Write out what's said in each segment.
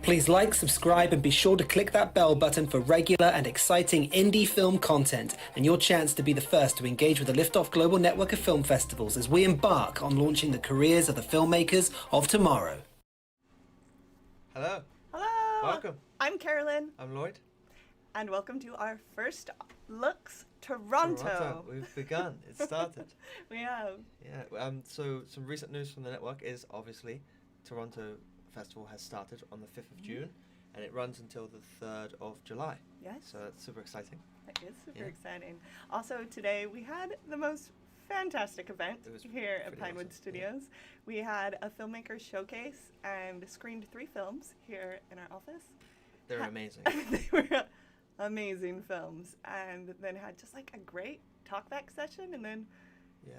Please like, subscribe, and be sure to click that bell button for regular and exciting indie film content and your chance to be the first to engage with the Liftoff Global Network of Film Festivals as we embark on launching the careers of the filmmakers of tomorrow. Hello. Hello. Welcome. I'm Carolyn. I'm Lloyd. And welcome to our first Looks Toronto. We've begun. It started. We have. Yeah. So some recent news from the network is obviously Toronto Festival has started on the 5th of June and it runs until the 3rd of July. Yes. So that's super exciting. It is super exciting. Also today we had the most fantastic event here at Pinewood awesome. Studios. Yeah. We had a filmmaker showcase and screened 3 films here in our office. They're amazing. They were amazing films, and then had just like a great talkback session, and then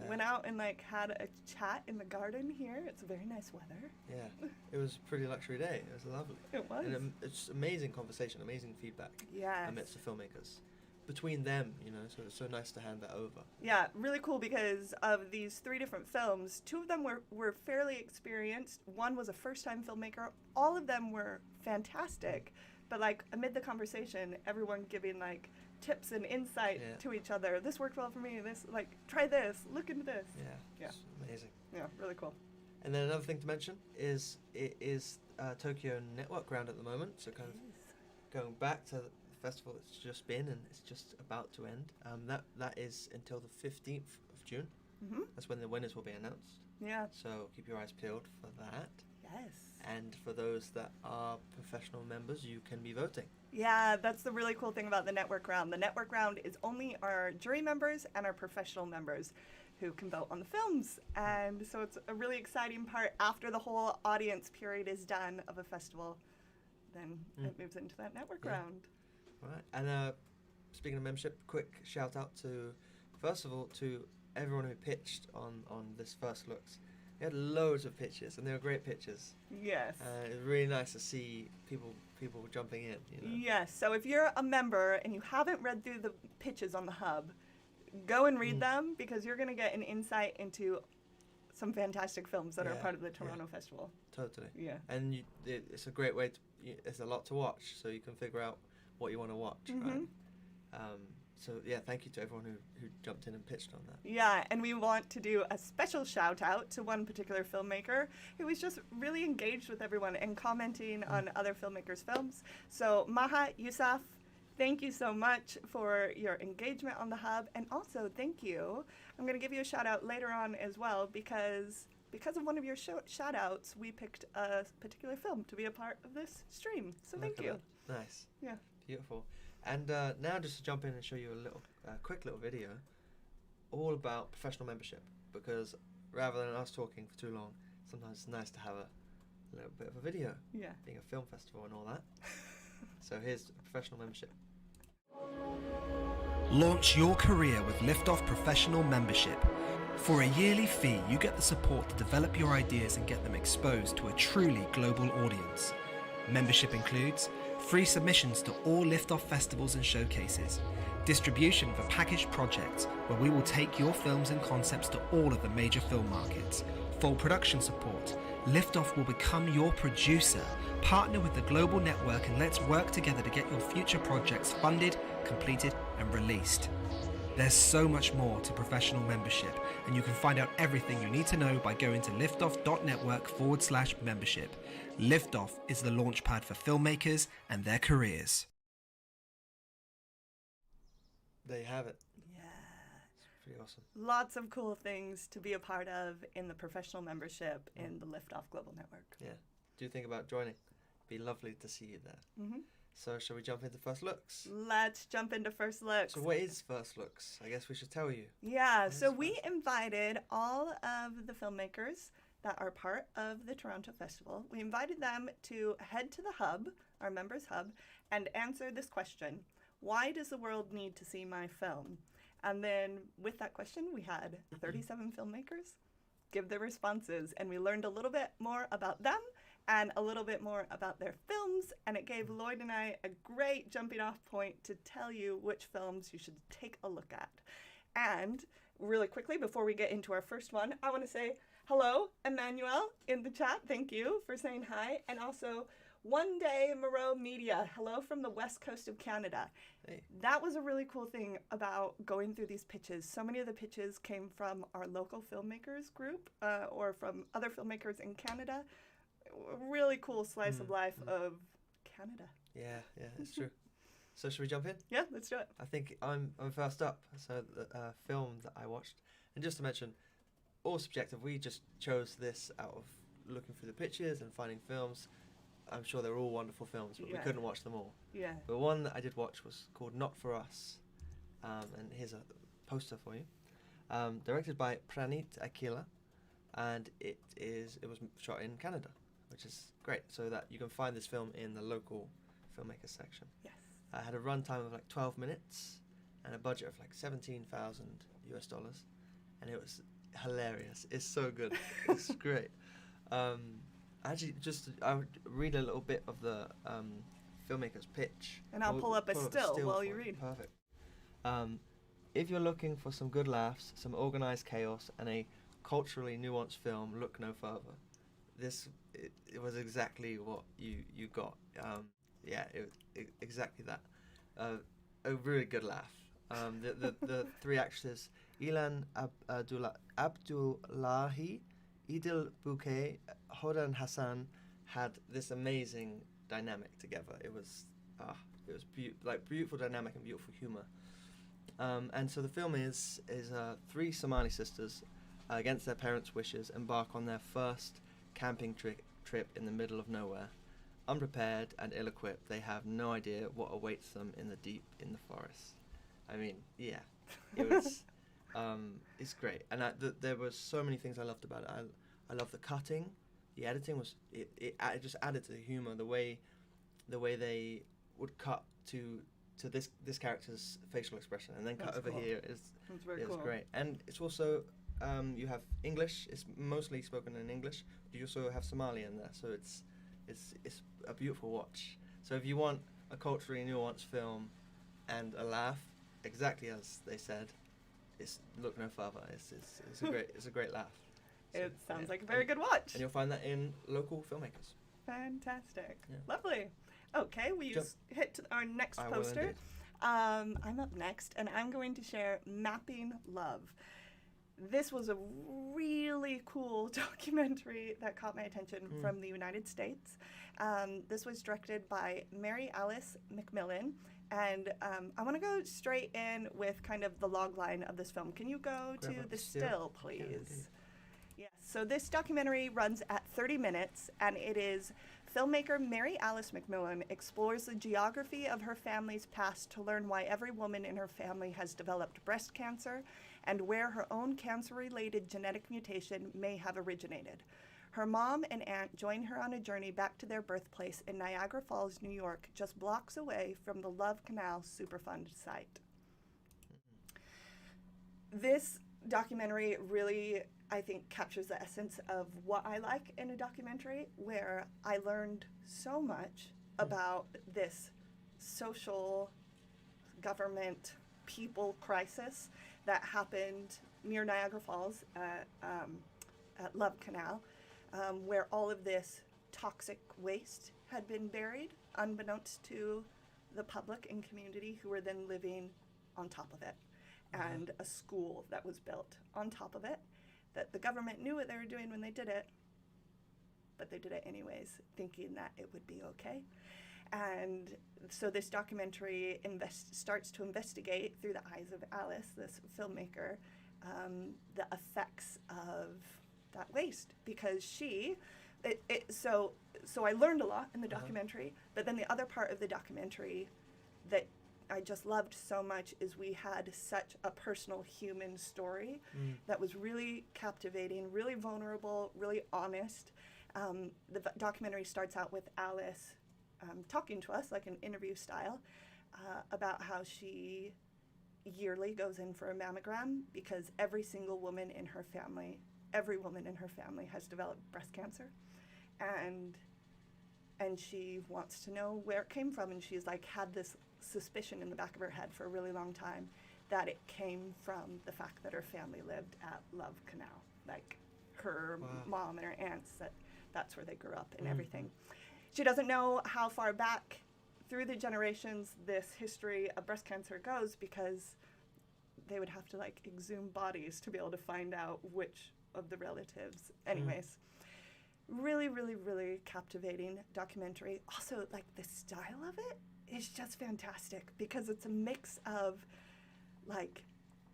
went out and like had a chat in the garden here. It's very nice weather. Yeah, it was a pretty luxury day. It was lovely. It was. And it's amazing conversation, amazing feedback. Yes. Amidst the filmmakers. Between them, you know, so it's so nice to hand that over. Yeah, really cool because of these 3 different films, 2 of them were fairly experienced. One was a first-time filmmaker. All of them were fantastic. But like amid the conversation, everyone giving like tips and insight to each other. This worked well for me. This, like, try this. Look into this. Yeah. It's amazing. Yeah, really cool. And then another thing to mention is it is Tokyo Network Ground at the moment. So kind of going back to the festival that's just been and it's just about to end. That is until the 15th of June. Mm-hmm. That's when the winners will be announced. Yeah. So keep your eyes peeled for that. Yes. And for those that are professional members, you can be voting. Yeah, that's the really cool thing about the network round. The network round is only our jury members and our professional members who can vote on the films. And so it's a really exciting part after the whole audience period is done of a festival. Then it moves into that network round. All right. And speaking of membership, quick shout out to, first of all, to everyone who pitched on this first looks. We had loads of pitches, and they were great pitches. Yes. It was really nice to see people jumping in. You know? Yes. So if you're a member and you haven't read through the pitches on the hub, go and read them because you're going to get an insight into some fantastic films that are part of the Toronto Festival. Totally. Yeah. And it's a great way to. It's a lot to watch, so you can figure out what you want to watch. Right? So yeah, thank you to everyone who jumped in and pitched on that. Yeah, and we want to do a special shout out to one particular filmmaker who was just really engaged with everyone and commenting on other filmmakers' films. So Maha Yousaf, thank you so much for your engagement on the hub, and also thank you. I'm going to give you a shout out later on as well because of one of your shout outs, we picked a particular film to be a part of this stream. So thank you. Nice. Yeah. Beautiful. And now just to jump in and show you a little, quick little video all about professional membership, because rather than us talking for too long, sometimes it's nice to have a little bit of a video, being a film festival and all that. So here's professional membership. Launch your career with Liftoff Professional Membership. For a yearly fee, you get the support to develop your ideas and get them exposed to a truly global audience. Membership includes free submissions to all Liftoff festivals and showcases, distribution of a packaged project where we will take your films and concepts to all of the major film markets, full production support, Liftoff will become your producer, partner with the global network, and let's work together to get your future projects funded, completed and released. There's so much more to professional membership, and you can find out everything you need to know by going to liftoff.network/membership. Liftoff is the launchpad for filmmakers and their careers. There you have it. Yeah. It's pretty awesome. Lots of cool things to be a part of in the professional membership in the Liftoff Global Network. Yeah. Do think about joining. Be lovely to see you there. Mm-hmm. So shall we jump into first looks? Let's jump into first looks. So what is first looks? I guess we should tell you. Yeah, so we invited all of the filmmakers that are part of the Toronto Festival. We invited them to head to the hub, our members hub, and answer this question: why does the world need to see my film? And then with that question, we had 37 filmmakers give their responses, and we learned a little bit more about them and a little bit more about their films, and it gave Lloyd and I a great jumping off point to tell you which films you should take a look at. And really quickly, before we get into our first one, I want to say hello, Emmanuel, in the chat. Thank you for saying hi. And also, One Day Moreau Media, hello from the west coast of Canada. Hey. That was a really cool thing about going through these pitches. So many of the pitches came from our local filmmakers group or from other filmmakers in Canada. A really cool slice of life of Canada. Yeah, it's true. So should we jump in? Yeah, let's do it. I think I'm first up. So the film that I watched, and just to mention, all subjective. We just chose this out of looking through the pictures and finding films. I'm sure they're all wonderful films, but we couldn't watch them all. Yeah. The one that I did watch was called Not For Us, and here's a poster for you. Directed by Pranit Akila, and it was shot in Canada, which is great. So that you can find this film in the local filmmaker section. Yes. I had a run time of like 12 minutes and a budget of like $17,000, and it was hilarious. It's so good. It's great. Actually, I would read a little bit of the filmmaker's pitch. And I'll pull up a still while you read. Perfect. If you're looking for some good laughs, some organized chaos, and a culturally nuanced film, look no further. It was exactly what you got. Exactly that. A really good laugh. The three actors, Ilan Abdullahi, Idil Bouquet, Hodan Hassan, had this amazing dynamic together. It was beautiful dynamic and beautiful humor. And so the film is three Somali sisters, against their parents' wishes, embark on their first camping trip in the middle of nowhere. Unprepared and ill-equipped, they have no idea what awaits them in the forest. I mean, yeah, it was. It's great, and there were so many things I loved about it. I love the cutting, the editing was it just added to the humor. The way they would cut to this character's facial expression, and then cut over cool. here is cool. great. And it's also you have English. It's mostly spoken in English. But you also have Somali in there, so it's a beautiful watch. So if you want a culturally nuanced film and a laugh, exactly as they said, look no further. It's a great laugh. So, it sounds like a very good watch. And you'll find that in local filmmakers. Fantastic. Yeah. Lovely. Okay, we hit to our next I will poster. indeed. I'm up next, and I'm going to share Mapping Love. This was a really cool documentary that caught my attention from the United States. This was directed by Mary Alice McMillan, and I want to go straight in with kind of the log line of this film. Can you go to the still, please? Yes, so this documentary runs at 30 minutes, and it is filmmaker Mary Alice McMillan explores the geography of her family's past to learn why every woman in her family has developed breast cancer and where her own cancer-related genetic mutation may have originated. Her mom and aunt join her on a journey back to their birthplace in Niagara Falls, New York, just blocks away from the Love Canal Superfund site. This documentary really, I think, captures the essence of what I like in a documentary, where I learned so much about this social government people crisis that happened near Niagara Falls at Love Canal, where all of this toxic waste had been buried, unbeknownst to the public and community who were then living on top of it. And a school that was built on top of it, that the government knew what they were doing when they did it, but they did it anyways, thinking that it would be okay. And so this documentary starts to investigate through the eyes of Alice, this filmmaker, the effects of that waste, because so I learned a lot in the documentary, but then the other part of the documentary that I just loved so much is we had such a personal human story that was really captivating, really vulnerable, really honest. The documentary starts out with Alice talking to us like an interview style about how she yearly goes in for a mammogram because every woman in her family has developed breast cancer, and she wants to know where it came from, and she's like had this suspicion in the back of her head for a really long time that it came from the fact that her family lived at Love Canal, like her mom and her aunts, that's where they grew up and everything. She doesn't know how far back through the generations this history of breast cancer goes, because they would have to like exhume bodies to be able to find out which of the relatives. Anyways, really, really, really captivating documentary. Also, like, the style of it is just fantastic, because it's a mix of like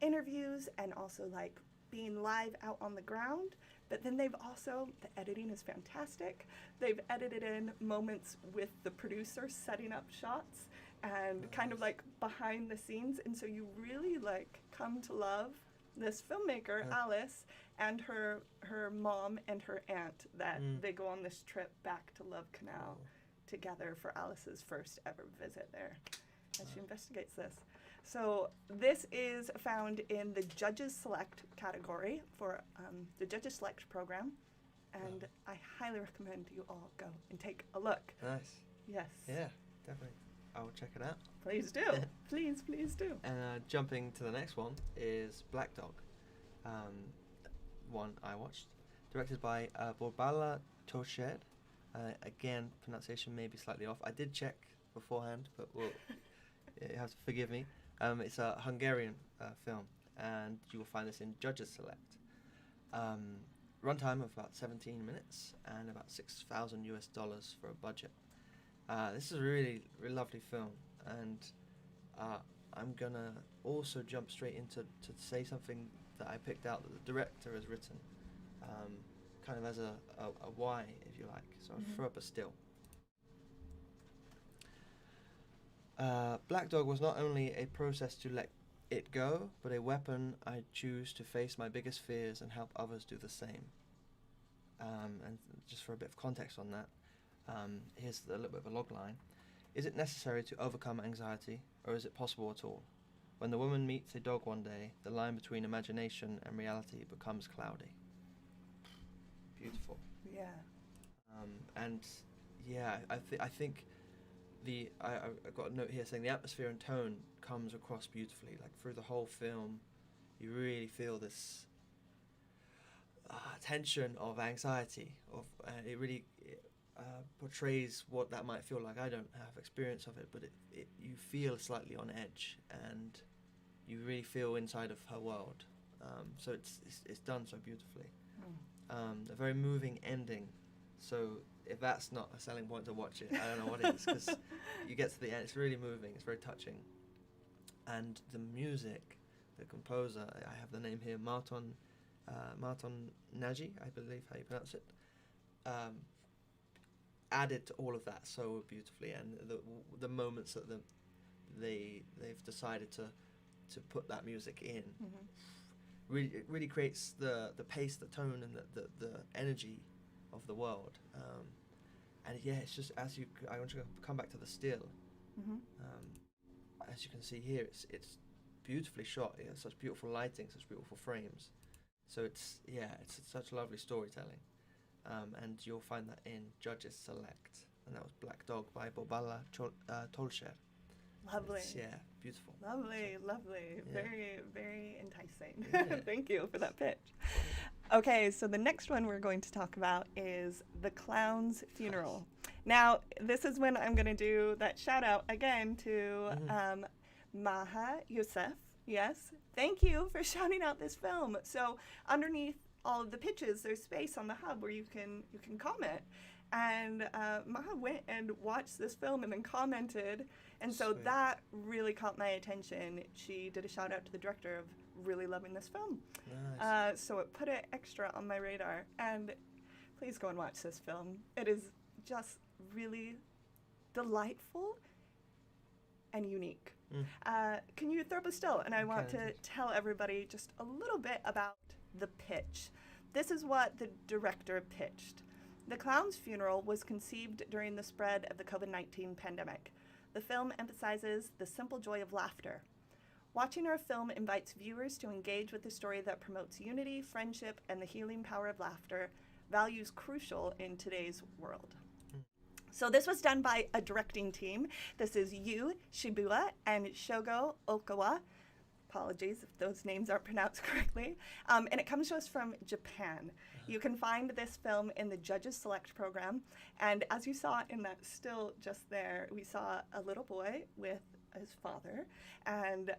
interviews and also like being live out on the ground. But then they've also, the editing is fantastic. They've edited in moments with the producer setting up shots and kind of like behind the scenes. And so you really like come to love this filmmaker, Alice, and her mom and her aunt, that they go on this trip back to Love Canal together for Alice's first ever visit there as she investigates this. So this is found in the Judges Select category for the Judges Select program, and I highly recommend you all go and take a look. Nice. Yes. Yeah, definitely. I will check it out. Please do. Please, please do. And jumping to the next one is Black Dog, one I watched, directed by Borbala Toshed. Again, pronunciation may be slightly off. I did check beforehand, but you have to forgive me. It's a Hungarian film, and you will find this in Judges Select. Runtime of about 17 minutes and about $6,000 for a budget. This is a really, really lovely film, and I'm gonna also jump straight into to say something that I picked out that the director has written, kind of as a why, if you like. So I'll throw up a still. Black Dog was not only a process to let it go, but a weapon I choose to face my biggest fears and help others do the same. And just for a bit of context on that, here's a little bit of a log line. Is it necessary to overcome anxiety, or is it possible at all? When the woman meets a dog one day, the line between imagination and reality becomes cloudy. Beautiful. Yeah. And yeah, I think I've got a note here saying the atmosphere and tone comes across beautifully. Like through the whole film, you really feel this tension of anxiety. It really portrays what that might feel like. I don't have experience of it, but you feel slightly on edge, and you really feel inside of her world. So it's done so beautifully. A very moving ending. So if that's not a selling point to watch it, I don't know what is, because you get to the end, it's really moving, it's very touching. And the music, the composer, I have the name here, Marton Nagy, I believe how you pronounce it, added to all of that so beautifully, and the moments that they've decided to put that music in, really creates the pace, the tone, and the energy of the world. And yeah, it's just I want to come back to the still. As you can see here, it's beautifully shot. It has such beautiful lighting, such beautiful frames. So it's such lovely storytelling. And you'll find that in Judges Select, and that was Black Dog by Borbala Toshed. Lovely. Beautiful. Lovely, lovely. Yeah. Very, very enticing. Yeah. Thank you for that pitch. Okay, so the next one we're going to talk about is The Clown's Funeral. Now, this is when I'm going to do that shout out again to Maha Youssef. Yes, thank you for shouting out this film. So underneath all of the pitches, there's space on the hub where you can comment. And Maha went and watched this film and then commented. And so Sweet. that really caught my attention. She did a shout out to the director of really loving this film. Nice. So it put it extra on my radar. And please go and watch this film. It is just really delightful and unique. Can you throw up a still? And I want to tell everybody just a little bit about the pitch. This is what the director pitched. The Clown's Funeral was conceived during the spread of the COVID-19 pandemic. The film emphasizes the simple joy of laughter. Watching our film invites viewers to engage with a story that promotes unity, friendship, and the healing power of laughter, values crucial in today's world. So this was done by a directing team. This is Yu Shibuya and Shogo Okawa. Apologies if those names aren't pronounced correctly. And it comes to us from Japan. You can find this film in the Judges Select program. And as you saw in that still just there, we saw a little boy with his father. And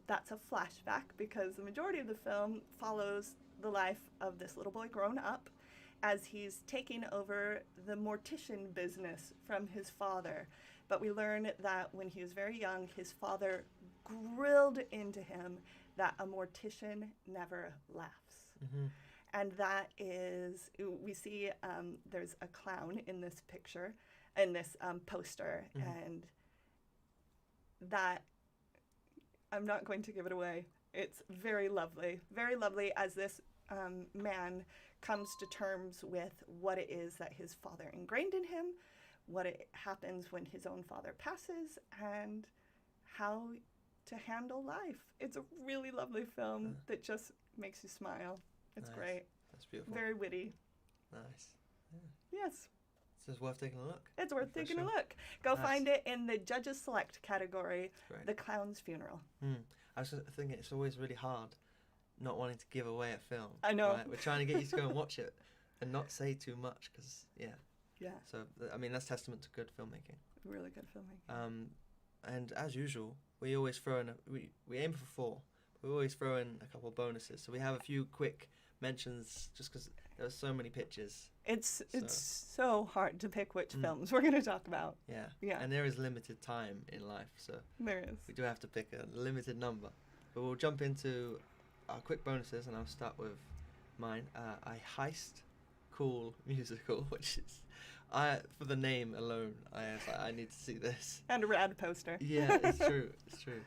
that's a flashback because the majority of the film follows the life of this little boy grown up as he's taking over the mortician business from his father. But we learn that when he was very young, his father grilled into him that a mortician never laughs. Mm-hmm. And that is, we see there's a clown in this picture, in this poster, and that, I'm not going to give it away. It's very lovely as this man comes to terms with what it is that his father ingrained in him, what it happens when his own father passes, and how to handle life. It's a really lovely film that just makes you smile. It's Nice. Great. That's beautiful. Very witty. Nice. Yeah. Yes, So it's worth taking a look. it's worth For taking a sure. look. Go Nice. find it in the Judges Select category, Great. The Clown's Funeral. I was just thinking it's always really hard not wanting to give away a film. I know. Right? We're trying to get you to go and watch it and not say too much because, yeah. Yeah, So, I mean, that's testament to good filmmaking. really good filmmaking. And as usual, we always throw in, we aim for 4. But we always throw in a couple of bonuses. So we have a few quick mentions just because there are so many pictures. It's so hard to pick which films we're going to talk about. Yeah. Yeah. And there is limited time in life. So There is. we do have to pick a limited number. But we'll jump into our quick bonuses, and I'll start with mine. A Heist cool musical, which is, for the name alone, I was like, I need to see this. And a rad poster. Yeah, it's true. It's true.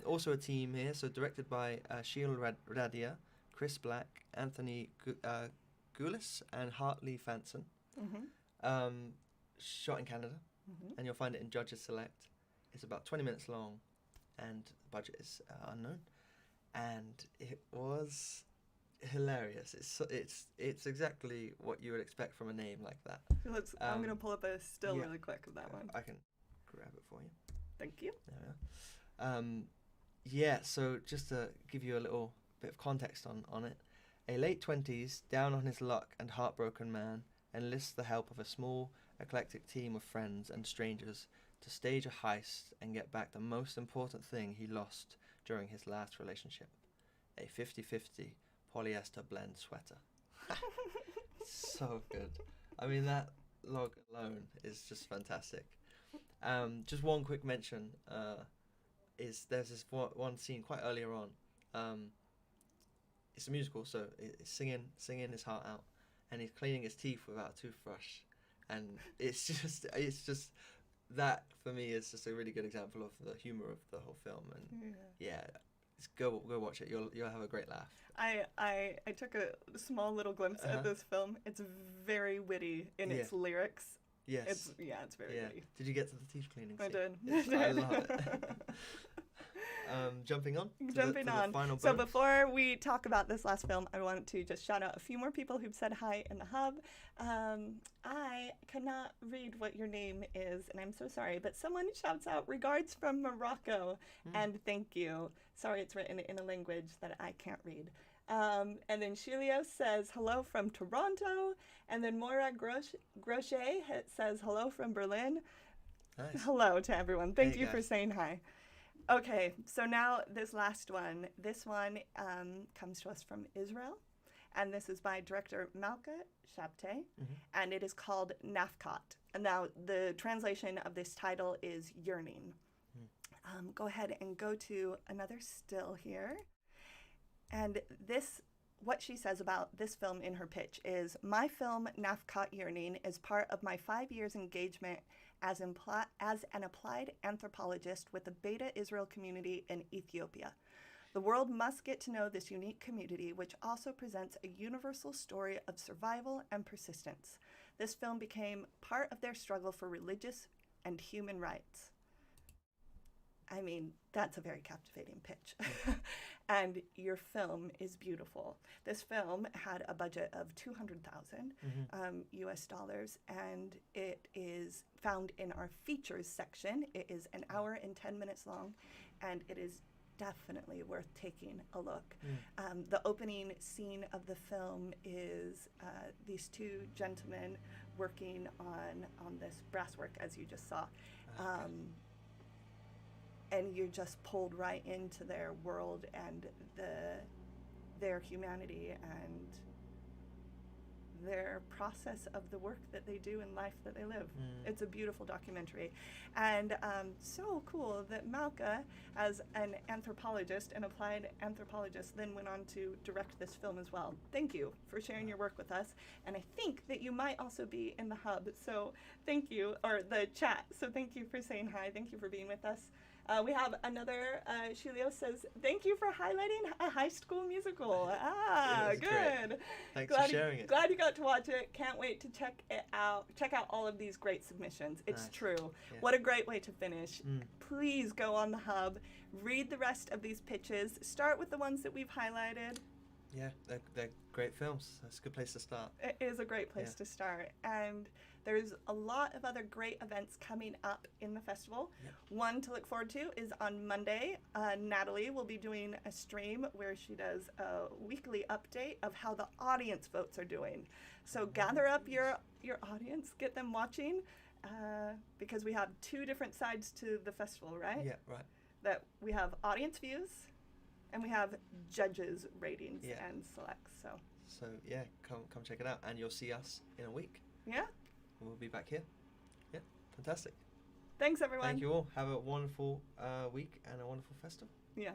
Also a team here, so directed by Sheil Radia, Chris Black, Anthony Goulis, and Hartley Fanson. Shot in Canada, and you'll find it in Judges Select. It's about 20 minutes long, and the budget is unknown. And it was hilarious. It's exactly what you would expect from a name like that. I'm going to pull up a still yeah. really quick of that one. I can grab it for you. Thank you. There we are. Yeah, so just to give you a little bit of context on it, a late 20s, down on his luck and heartbroken man enlists the help of a small, eclectic team of friends and strangers to stage a heist and get back the most important thing he lost during his last relationship, a 50-50 polyester blend sweater. So good. I mean, that log alone is just fantastic. Just one quick mention is there's this one scene quite earlier on. It's a musical, so it's singing his heart out, and he's cleaning his teeth without a toothbrush, and it's just that for me is just a really good example of the humor of the whole film, and yeah, go watch it. You'll have a great laugh. I took a small little glimpse at this film. It's very witty in its lyrics. Yes. It's very witty. Did you get to the teeth cleaning I scene? did. I love it. Jumping on. To the final So bonus. before we talk about this last film, I want to just shout out a few more people who've said hi in the hub. I cannot read what your name is, and I'm so sorry, but someone shouts out regards from Morocco, and thank you. Sorry, it's written in a language that I can't read. And then Shilio says hello from Toronto, and then Moira Grochet says hello from Berlin. Nice. Hello to everyone. Thank Hey, you for guys. saying hi. Okay, so now this last one. This one comes to us from Israel, and this is by director Malka Shabtai, and it is called Nafkat. And now the translation of this title is Yearning. Go ahead and go to another still here. And this, what she says about this film in her pitch is, my film Nafkat Yearning is part of my 5 years engagement as an applied anthropologist with the Beta Israel community in Ethiopia. The world must get to know this unique community, which also presents a universal story of survival and persistence. This film became part of their struggle for religious and human rights. I mean, that's a very captivating pitch. And your film is beautiful. This film had a budget of $200,000 US dollars, and it is found in our features section. It is an hour and 10 minutes long, and it is definitely worth taking a look. The opening scene of the film is these two gentlemen working on this brasswork, as you just saw. And you're just pulled right into their world and their humanity and their process of the work that they do in life that they live. It's a beautiful documentary. And so cool that Malka, as an anthropologist, an applied anthropologist, then went on to direct this film as well. Thank you for sharing your work with us. And I think that you might also be in the hub, so thank you, or the chat. So thank you for saying hi. Thank you for being with us. We have another, Shulio says, thank you for highlighting a high school musical. Good. Great. Thanks Glad for sharing it. Glad you got to watch it. Can't wait to check it out. Check out all of these great submissions. It's Nice. true. Yeah. What a great way to finish. Please go on the hub, read the rest of these pitches. Start with the ones that we've highlighted. Yeah, they're great films. That's a good place to start. It is a great place to start. And there's a lot of other great events coming up in the festival. Yep. One to look forward to is on Monday. Natalie will be doing a stream where she does a weekly update of how the audience votes are doing. So gather up your audience, get them watching, because we have two different sides to the festival, right? Yeah, right. That we have audience views and we have judges ratings and selects. So yeah, come check it out, and you'll see us in a week. Yeah. We'll be back here. Yeah, fantastic. Thanks everyone. Thank you all. Have a wonderful week and a wonderful festival. Yeah.